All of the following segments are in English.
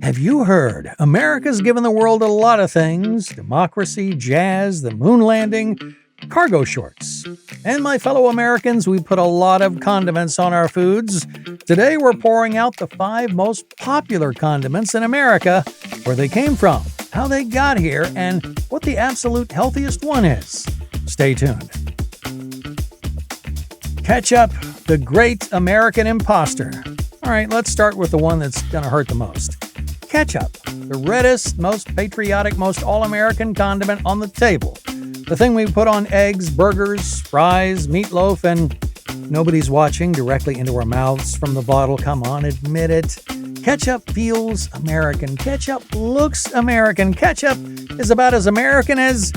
Have you heard? America's given the world a lot of things: democracy, jazz, the moon landing, cargo shorts. And my fellow Americans, we put a lot of condiments on our foods. Today we're pouring out the 5 most popular condiments in America, where they came from, how they got here, and what the absolute healthiest one is. Stay tuned. Ketchup, the great American imposter. All right, let's start with the one that's going to hurt the most. Ketchup, the reddest, most patriotic, most all-American condiment on the table. The thing we put on eggs, burgers, fries, meatloaf, and nobody's watching, directly into our mouths from the bottle. Come on, admit it. Ketchup feels American. Ketchup looks American. Ketchup is about as American as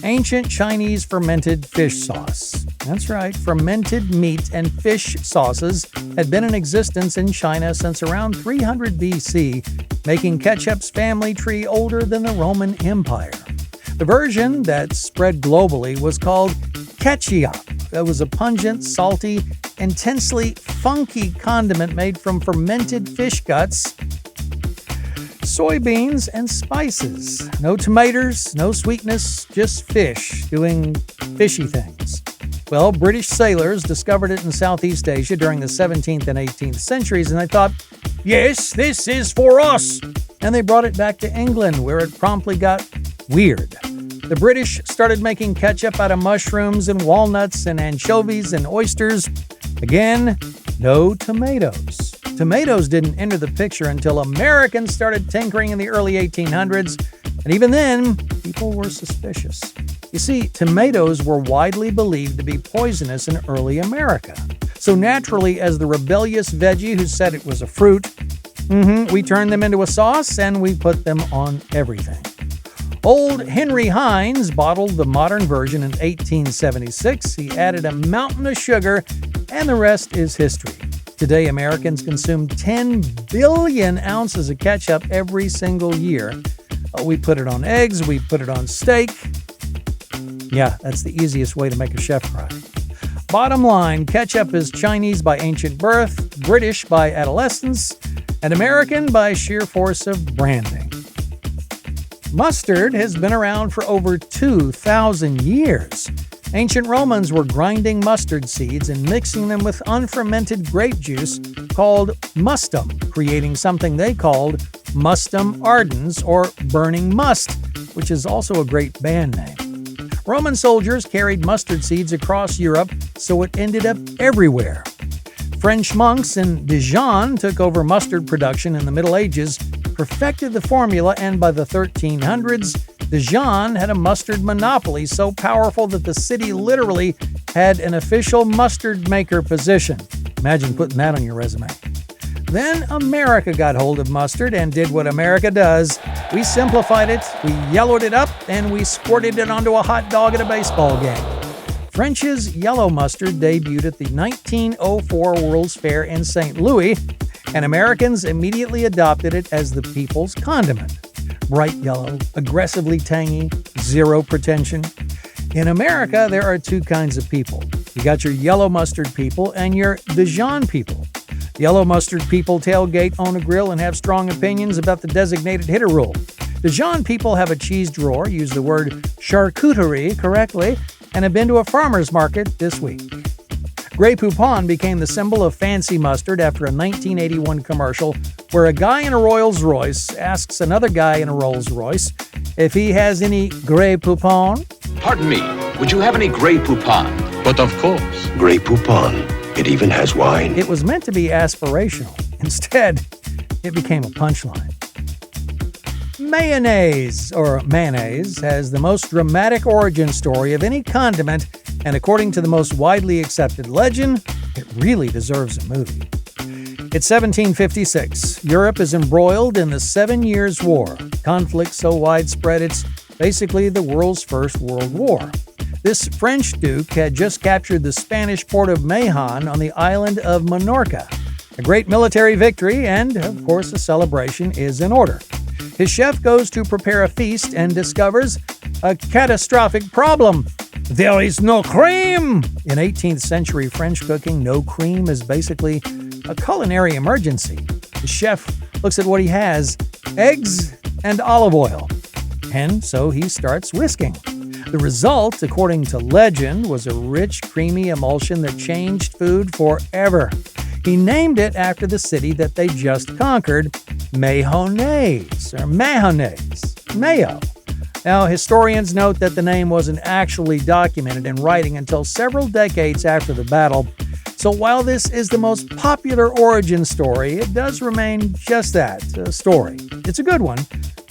ancient Chinese fermented fish sauce. That's right, fermented meat and fish sauces had been in existence in China since around 300 BC, making ketchup's family tree older than the Roman Empire. The version that spread globally was called ketchup. It was a pungent, salty, intensely funky condiment made from fermented fish guts, soybeans, and spices. No tomatoes, no sweetness, just fish doing fishy things. Well, British sailors discovered it in Southeast Asia during the 17th and 18th centuries, and they thought, yes, this is for us. And they brought it back to England, where it promptly got weird. The British started making ketchup out of mushrooms and walnuts and anchovies and oysters. Again, no tomatoes. Tomatoes didn't enter the picture until Americans started tinkering in the early 1800s, and even then, people were suspicious. You see, tomatoes were widely believed to be poisonous in early America. So naturally, as the rebellious veggie who said it was a fruit, we turned them into a sauce and we put them on everything. Old Henry Hines bottled the modern version in 1876. He added a mountain of sugar, and the rest is history. Today, Americans consume 10 billion ounces of ketchup every single year. We put it on eggs, we put it on steak. Yeah, that's the easiest way to make a chef cry. Bottom line, ketchup is Chinese by ancient birth, British by adolescence, and American by sheer force of branding. Mustard has been around for over 2,000 years. Ancient Romans were grinding mustard seeds and mixing them with unfermented grape juice called mustum, creating something they called mustum ardens, or burning must, which is also a great band name. Roman soldiers carried mustard seeds across Europe, so it ended up everywhere. French monks in Dijon took over mustard production in the Middle Ages, perfected the formula, and by the 1300s, Dijon had a mustard monopoly so powerful that the city literally had an official mustard maker position. Imagine putting that on your resume. Then America got hold of mustard and did what America does. We simplified it, we yellowed it up, and we squirted it onto a hot dog at a baseball game. French's yellow mustard debuted at the 1904 World's Fair in St. Louis, and Americans immediately adopted it as the people's condiment. Bright yellow, aggressively tangy, zero pretension. In America, there are 2 kinds of people. You got your yellow mustard people and your Dijon people. Yellow mustard people tailgate, own a grill, and have strong opinions about the designated hitter rule. Dijon people have a cheese drawer, use the word charcuterie correctly, and have been to a farmer's market this week. Grey Poupon became the symbol of fancy mustard after a 1981 commercial where a guy in a Rolls Royce asks another guy in a Rolls Royce if he has any Grey Poupon. Pardon me, would you have any Grey Poupon? But of course. Grey Poupon. It even has wine. It was meant to be aspirational. Instead, it became a punchline. Mayonnaise, or mayonnaise, has the most dramatic origin story of any condiment, and according to the most widely accepted legend, it really deserves a movie. It's 1756. Europe is embroiled in the 7 Years' War. Conflict so widespread it's basically the world's first world war. This French duke had just captured the Spanish port of Mahon on the island of Minorca. A great military victory and, of course, a celebration is in order. His chef goes to prepare a feast and discovers a catastrophic problem. There is no cream! In 18th century French cooking, no cream is basically a culinary emergency. The chef looks at what he has: eggs and olive oil. And so he starts whisking. The result, according to legend, was a rich, creamy emulsion that changed food forever. He named it after the city that they just conquered, Mayonnaise, or Mayonnaise, Mayo. Now, historians note that the name wasn't actually documented in writing until several decades after the battle. So while this is the most popular origin story, it does remain just that, a story. It's a good one,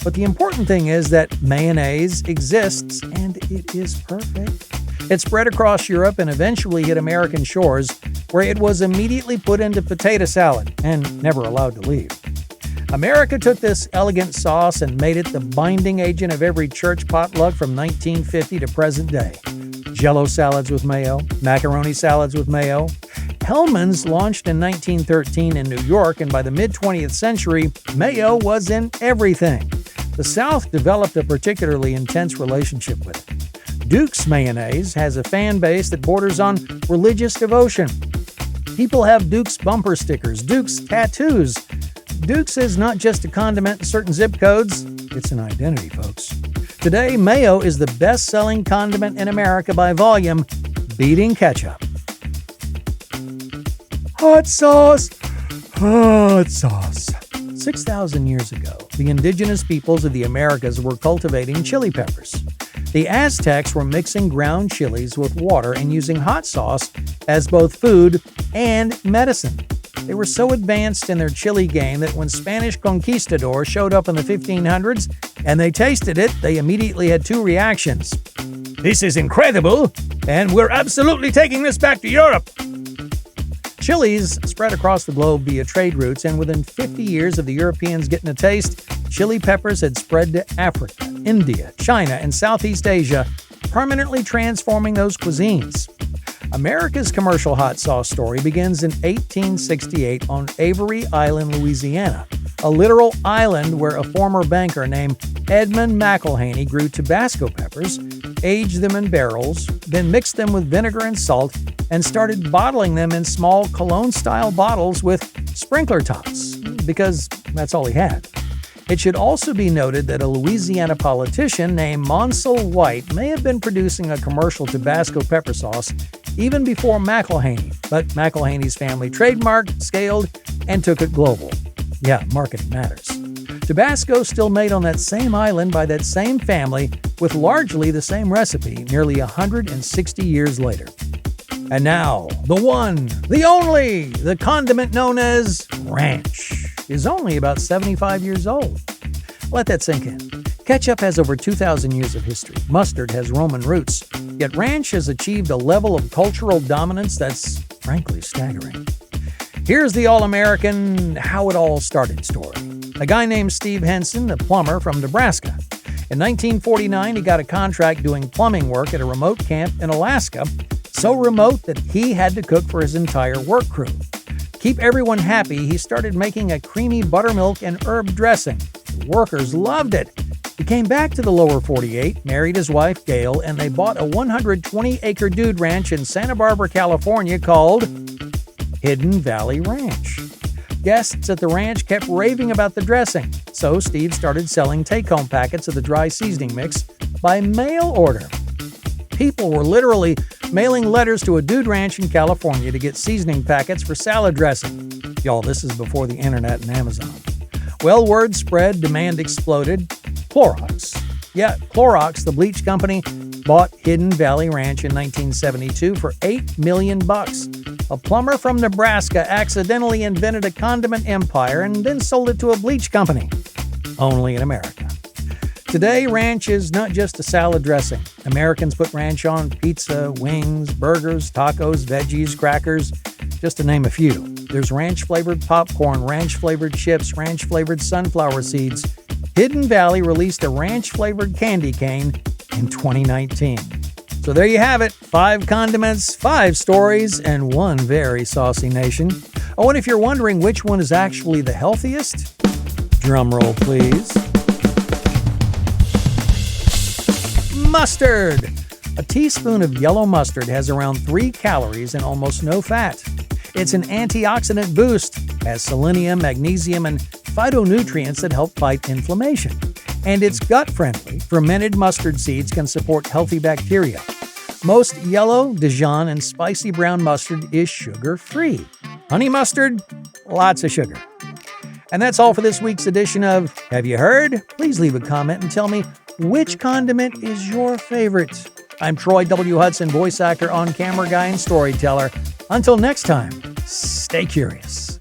but the important thing is that mayonnaise exists and it is perfect. It spread across Europe and eventually hit American shores, where it was immediately put into potato salad and never allowed to leave. America took this elegant sauce and made it the binding agent of every church potluck from 1950 to present day. Jell-O salads with mayo, macaroni salads with mayo. Hellmann's launched in 1913 in New York, and by the mid-20th century, mayo was in everything. The South developed a particularly intense relationship with it. Duke's mayonnaise has a fan base that borders on religious devotion. People have Duke's bumper stickers, Duke's tattoos. Duke's is not just a condiment in certain zip codes, it's an identity, folks. Today, mayo is the best-selling condiment in America by volume, beating ketchup. Hot sauce! Hot sauce. 6,000 years ago, the indigenous peoples of the Americas were cultivating chili peppers. The Aztecs were mixing ground chilies with water and using hot sauce as both food and medicine. They were so advanced in their chili game that when Spanish conquistadors showed up in the 1500s and they tasted it, they immediately had two reactions. "This is incredible, and we're absolutely taking this back to Europe." Chilies spread across the globe via trade routes, and within 50 years of the Europeans getting a taste, chili peppers had spread to Africa, India, China, and Southeast Asia, permanently transforming those cuisines. America's commercial hot sauce story begins in 1868 on Avery Island, Louisiana, a literal island where a former banker named Edmund McIlhaney grew Tabasco peppers, aged them in barrels, then mixed them with vinegar and salt, and started bottling them in small cologne-style bottles with sprinkler tops, because that's all he had. It should also be noted that a Louisiana politician named Monsell White may have been producing a commercial Tabasco pepper sauce even before McIlhaney, but McIlhaney's family trademarked, scaled, and took it global. Yeah, marketing matters. Tabasco still made on that same island by that same family with largely the same recipe nearly 160 years later. And now, the one, the only, the condiment known as ranch is only about 75 years old. Let that sink in. Ketchup has over 2,000 years of history. Mustard has Roman roots. Yet ranch has achieved a level of cultural dominance that's frankly staggering. Here's the all-American how it all started story. A guy named Steve Henson, a plumber from Nebraska. In 1949, he got a contract doing plumbing work at a remote camp in Alaska, so remote that he had to cook for his entire work crew. To keep everyone happy, he started making a creamy buttermilk and herb dressing. The workers loved it. He came back to the lower 48, married his wife Gail, and they bought a 120-acre dude ranch in Santa Barbara, California called Hidden Valley Ranch. Guests at the ranch kept raving about the dressing, so Steve started selling take-home packets of the dry seasoning mix by mail order. People were literally mailing letters to a dude ranch in California to get seasoning packets for salad dressing. Y'all, this is before the internet and Amazon. Well, word spread, demand exploded. Clorox. Yeah, Clorox, the bleach company, bought Hidden Valley Ranch in 1972 for $8 million. A plumber from Nebraska accidentally invented a condiment empire and then sold it to a bleach company. Only in America. Today, ranch is not just a salad dressing. Americans put ranch on pizza, wings, burgers, tacos, veggies, crackers, just to name a few. There's ranch-flavored popcorn, ranch-flavored chips, ranch-flavored sunflower seeds. Hidden Valley released a ranch-flavored candy cane in 2019. So there you have it, 5 condiments, 5 stories, and 1 very saucy nation. Oh, and if you're wondering which one is actually the healthiest, drum roll please. Mustard! A teaspoon of yellow mustard has around 3 calories and almost no fat. It's an antioxidant boost, has selenium, magnesium, and phytonutrients that help fight inflammation. And it's gut-friendly. Fermented mustard seeds can support healthy bacteria. Most yellow, Dijon, and spicy brown mustard is sugar-free. Honey mustard, lots of sugar. And that's all for this week's edition of Have You Heard? Please leave a comment and tell me which condiment is your favorite. I'm Troy W. Hudson, voice actor, on-camera guy, and storyteller. Until next time, stay curious.